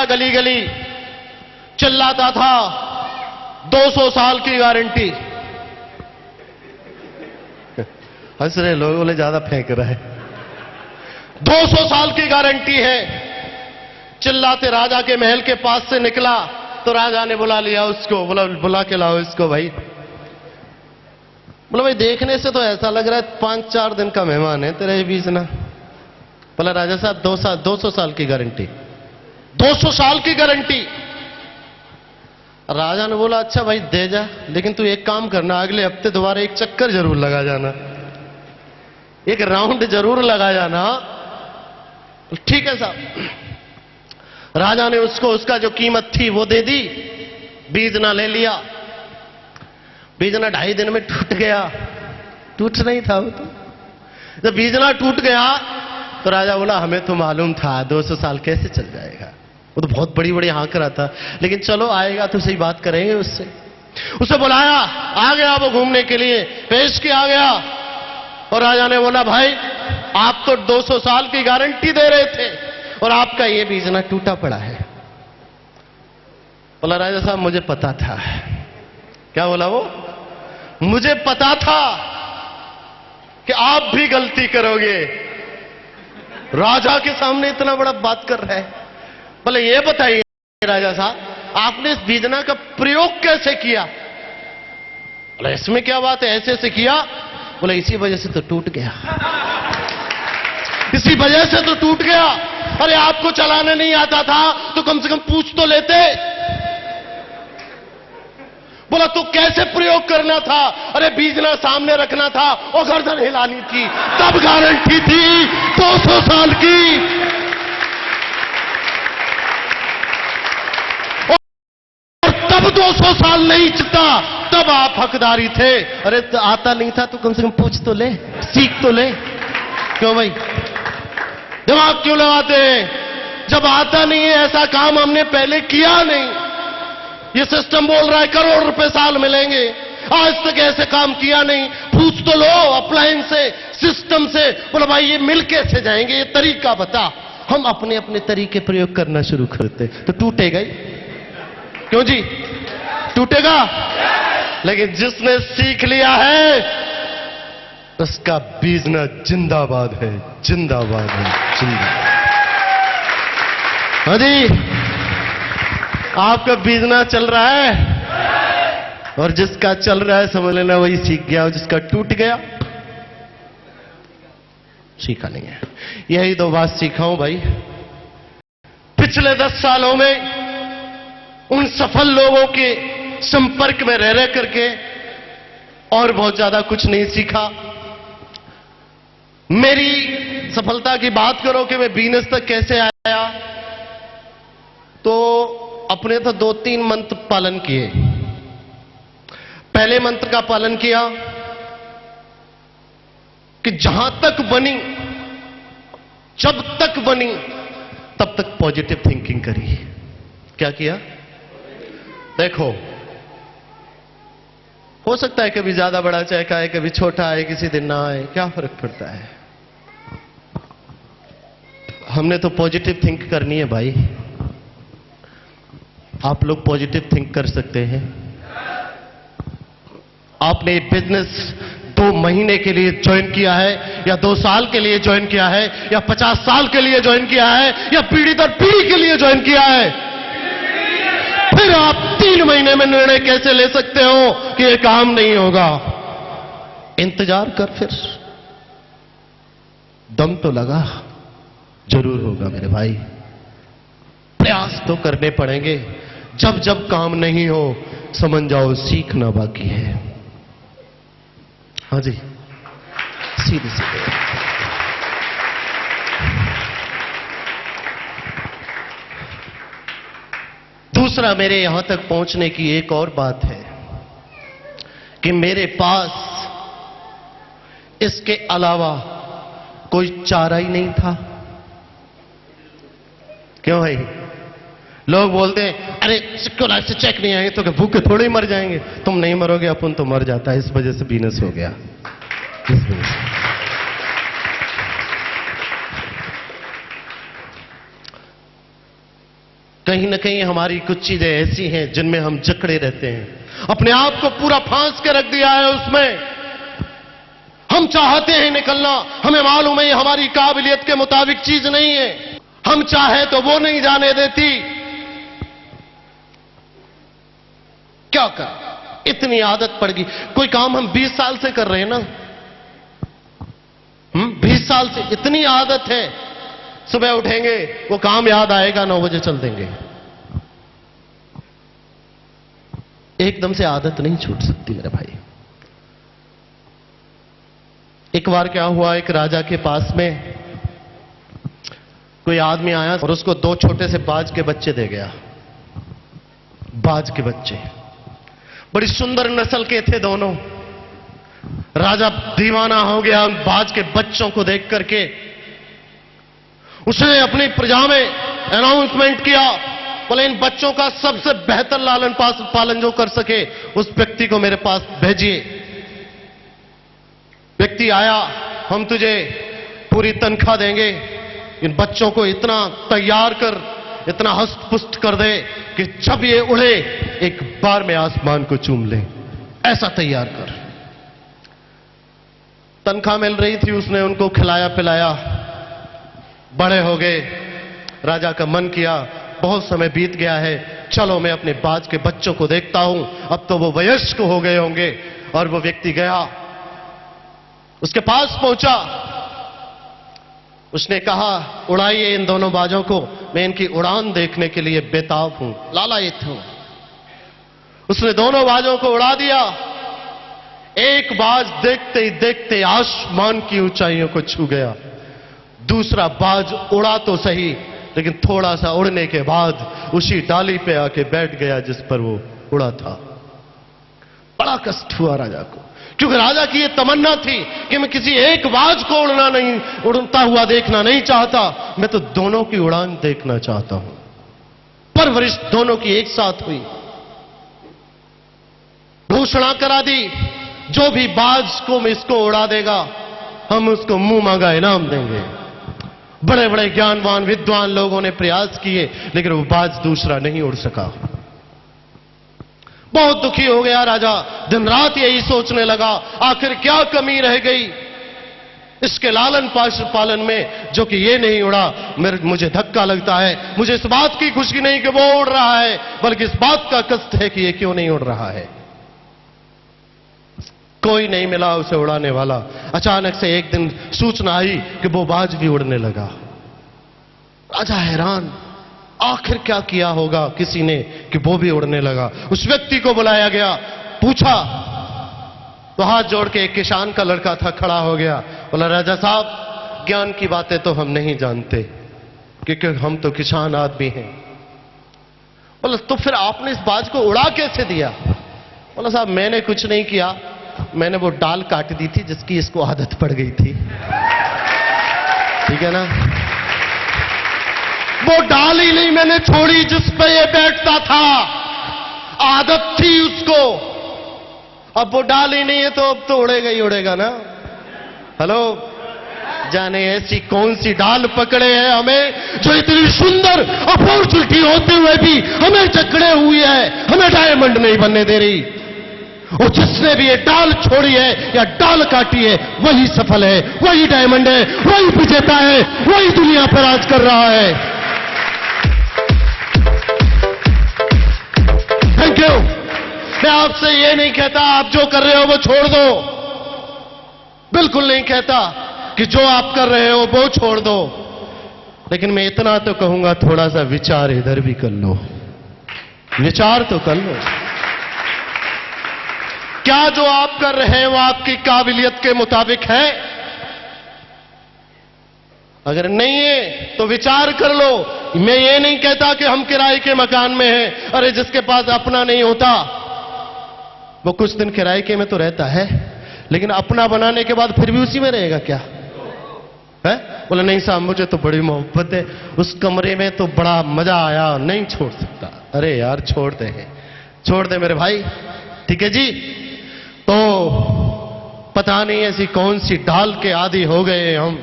गली गली, चिल्लाता था 200 साल की गारंटी। हंस रहे लोग, बोले ज्यादा फेंक रहा है। 200 साल की गारंटी है। चिल्लाते राजा के महल के पास से निकला तो राजा ने बुला लिया उसको, बुला के लाओ इसको भाई। बोला भाई देखने से तो ऐसा लग रहा है 5-4 दिन का मेहमान है तेरे बीच ना। बोला राजा साहब 200 साल की गारंटी, 200 साल की गारंटी। राजा ने बोला अच्छा भाई दे जा, लेकिन तू एक काम करना, अगले हफ्ते दोबारा एक चक्कर जरूर लगा जाना, एक राउंड जरूर लगा जाना। ठीक है साहब। राजा ने उसको उसका जो कीमत थी वो दे दी, बीजना ले लिया। बीजना 2.5 दिन में टूट गया। टूट नहीं था वो तो। जब बीजना टूट गया तो राजा बोला हमें तो मालूम था 200 साल कैसे चल जाएगा। वो तो बहुत बड़ी बड़ी हाँक रहा था, लेकिन चलो आएगा तो सही बात करेंगे उससे। उसे बुलाया, आ गया वो घूमने के लिए, पेश किया गया। और राजा ने बोला भाई आप तो 200 साल की गारंटी दे रहे थे और आपका ये बीजना टूटा पड़ा है। बोला राजा साहब मुझे पता था। क्या बोला वो? मुझे पता था कि आप भी गलती करोगे। राजा के सामने इतना बड़ा बात कर रहा है। बोले ये बताइए राजा साहब आपने इस बीजना का प्रयोग कैसे किया? बोला इसमें क्या बात है, ऐसे ऐसे किया। बोला इसी वजह से तो टूट गया, इसी वजह से तो टूट गया। अरे आपको चलाने नहीं आता था तो कम से कम पूछ तो लेते। बोला तो कैसे प्रयोग करना था? अरे बीजना सामने रखना था और गर्दन हिलानी थी, तब गारंटी थी 200 साल की। और तब 200 साल नहीं चलता, तब आप हकदारी थे। अरे तो आता नहीं था तो कम से कम पूछ तो ले, सीख तो ले। क्यों भाई दिमाग क्यों लगाते हैं? जब आता नहीं है, ऐसा काम हमने पहले किया नहीं। ये सिस्टम बोल रहा है करोड़ रुपए साल मिलेंगे, आज तक ऐसे काम किया नहीं। पूछ तो लो अप्लायंस से, सिस्टम से। बोला भाई ये मिल कैसे जाएंगे, ये तरीका बता। हम अपने अपने तरीके प्रयोग करना शुरू करते तो टूटेगा ही। क्यों जी? टूटेगा। लेकिन जिसने सीख लिया है उसका बीजना जिंदाबाद है, जिंदाबाद है, जिंदाबाद। हाँ जी, आपका बीजना चल रहा है और जिसका चल रहा है समझ लेना वही सीख गया, और जिसका टूट गया सीखा नहीं है। यही 2 बात सीखा हूं भाई पिछले 10 सालों में उन सफल लोगों के संपर्क में रह करके, और बहुत ज्यादा कुछ नहीं सीखा। मेरी सफलता की बात करो कि मैं बिजनेस तक कैसे आया, तो अपने तो 2-3 मंत्र पालन किए। पहले मंत्र का पालन किया कि जहां तक बनी, जब तक बनी तब तक पॉजिटिव थिंकिंग करी। क्या किया? देखो हो सकता है कभी ज्यादा बड़ा चेक आए, कभी छोटा आए, किसी दिन ना आए, क्या फर्क पड़ता है। हमने तो पॉजिटिव थिंक करनी है भाई। आप लोग पॉजिटिव थिंक कर सकते हैं। आपने बिजनेस 2 महीने के लिए ज्वाइन किया है, या 2 साल के लिए ज्वाइन किया है, या 50 साल के लिए ज्वाइन किया है, या पीढ़ी दर पीढ़ी के लिए ज्वाइन किया है, फिर आप 3 महीने में निर्णय कैसे ले सकते हो कि यह काम नहीं होगा? इंतजार कर, फिर दम तो लगा, जरूर होगा मेरे भाई। प्रयास तो करने पड़ेंगे। जब जब काम नहीं हो समझ जाओ सीखना बाकी है। हाँ जी, सीधे सीधे। दूसरा, मेरे यहां तक पहुंचने की एक और बात है कि मेरे पास इसके अलावा कोई चारा ही नहीं था। क्यों भाई? लोग बोलते हैं अरे सिक्योर से चेक नहीं आएंगे तो क्या भूखे थोड़े ही मर जाएंगे? तुम नहीं मरोगे, अपन तो मर जाता है। इस वजह से बिजनेस हो गया, इस वजह से। कहीं ना कहीं हमारी कुछ चीजें ऐसी हैं जिनमें हम जकड़े रहते हैं, अपने आप को पूरा फांस के रख दिया है उसमें। हम चाहते हैं निकलना, हमें मालूम है ये हमारी काबिलियत के मुताबिक चीज नहीं है, हम चाहे तो वो नहीं जाने देती। क्या कर, इतनी आदत पड़ गई। कोई काम हम 20 साल से कर रहे हैं ना, 20 साल से इतनी आदत है, सुबह उठेंगे वो काम याद आएगा, 9 बजे चल देंगे। एकदम से आदत नहीं छूट सकती मेरे भाई। एक बार क्या हुआ, एक राजा के पास में कोई आदमी आया और उसको 2 छोटे से बाज के बच्चे दे गया। बाज के बच्चे बड़ी सुंदर नस्ल के थे दोनों। राजा दीवाना हो गया उन बाज के बच्चों को देख करके। उसने अपनी प्रजा में अनाउंसमेंट किया, बोले इन बच्चों का सबसे बेहतर लालन पालन जो कर सके उस व्यक्ति को मेरे पास भेजिए। व्यक्ति आया, हम तुझे पूरी तनख्वाह देंगे, इन बच्चों को इतना तैयार कर, इतना हस्त पुष्ट कर दे कि जब ये उड़े एक बार में आसमान को चूम ले, ऐसा तैयार कर। तनख्वाह मिल रही थी, उसने उनको खिलाया पिलाया, बड़े हो गए। राजा का मन किया बहुत समय बीत गया है, चलो मैं अपने बाज के बच्चों को देखता हूं, अब तो वो वयस्क हो गए होंगे। और वो व्यक्ति गया, उसके पास पहुंचा, उसने कहा उड़ाइए इन दोनों बाजों को, मैं इनकी उड़ान देखने के लिए बेताब हूं, लालायित हूं। उसने दोनों बाजों को उड़ा दिया। एक बाज देखते ही देखते आसमान की ऊंचाइयों को छू गया। दूसरा बाज उड़ा तो सही, लेकिन थोड़ा सा उड़ने के बाद उसी डाली पे आके बैठ गया जिस पर वो उड़ा था। बड़ा कष्ट हुआ राजा को, क्योंकि राजा की ये तमन्ना थी कि मैं किसी एक बाज को उड़ता हुआ देखना नहीं चाहता, मैं तो दोनों की उड़ान देखना चाहता हूं। परवरिश दोनों की एक साथ हुई। घोषणा करा दी, जो भी बाज को इसको उड़ा देगा हम उसको मुंह मांगा इनाम देंगे। बड़े बड़े ज्ञानवान विद्वान लोगों ने प्रयास किए, लेकिन वो बाज दूसरा नहीं उड़ सका। बहुत दुखी हो गया राजा, दिन रात यही सोचने लगा आखिर क्या कमी रह गई इसके लालन पालन में जो कि ये नहीं उड़ा। मुझे धक्का लगता है, मुझे इस बात की खुशी नहीं कि वो उड़ रहा है, बल्कि इस बात का कष्ट है कि ये क्यों नहीं उड़ रहा है। कोई नहीं मिला उसे उड़ाने वाला। अचानक से एक दिन सूचना आई कि वो बाज भी उड़ने लगा। राजा हैरान, आखिर क्या किया होगा किसी ने कि वो भी उड़ने लगा। उस व्यक्ति को बुलाया गया, पूछा तो हाथ जोड़ के एक किसान का लड़का था, खड़ा हो गया, बोला राजा साहब ज्ञान की बातें तो हम नहीं जानते क्योंकि हम तो किसान आदमी हैं। बोला तो फिर आपने इस बाज को उड़ा कैसे दिया? बोला साहब मैंने कुछ नहीं किया, मैंने वो डाल काट दी थी जिसकी इसको आदत पड़ गई थी। ठीक है ना, वो डाल ही नहीं मैंने छोड़ी जिस पे ये बैठता था, आदत थी उसको। अब वो डाल ही नहीं है तो अब तो उड़ेगा ही उड़ेगा ना। हेलो, जाने ऐसी कौन सी डाल पकड़े हैं हमें जो इतनी सुंदर अपॉर्चुनिटी होते हुए भी हमें जकड़े हुई है, हमें डायमंड नहीं बनने दे रही। और जिसने भी ये डाल छोड़ी है या डाल काटी है वही सफल है, वही डायमंड है, वही विजेता है, वही दुनिया पर राज कर रहा है। Thank you. मैं आपसे ये नहीं कहता आप जो कर रहे हो वो छोड़ दो, बिल्कुल नहीं कहता कि जो आप कर रहे हो वो छोड़ दो, लेकिन मैं इतना तो कहूंगा थोड़ा सा विचार इधर भी कर लो, विचार तो कर लो। क्या जो आप कर रहे हैं वो आपकी काबिलियत के मुताबिक है? अगर नहीं है तो विचार कर लो। मैं ये नहीं कहता कि हम किराए के मकान में हैं, अरे जिसके पास अपना नहीं होता वो कुछ दिन किराए के में तो रहता है, लेकिन अपना बनाने के बाद फिर भी उसी में रहेगा क्या है? बोला नहीं साहब मुझे तो बड़ी मोहब्बत है, उस कमरे में तो बड़ा मजा आया, नहीं छोड़ सकता। अरे यार छोड़ दे, छोड़ दे मेरे भाई, ठीक है जी। तो पता नहीं ऐसी कौन सी ढाल के आदी हो गए हम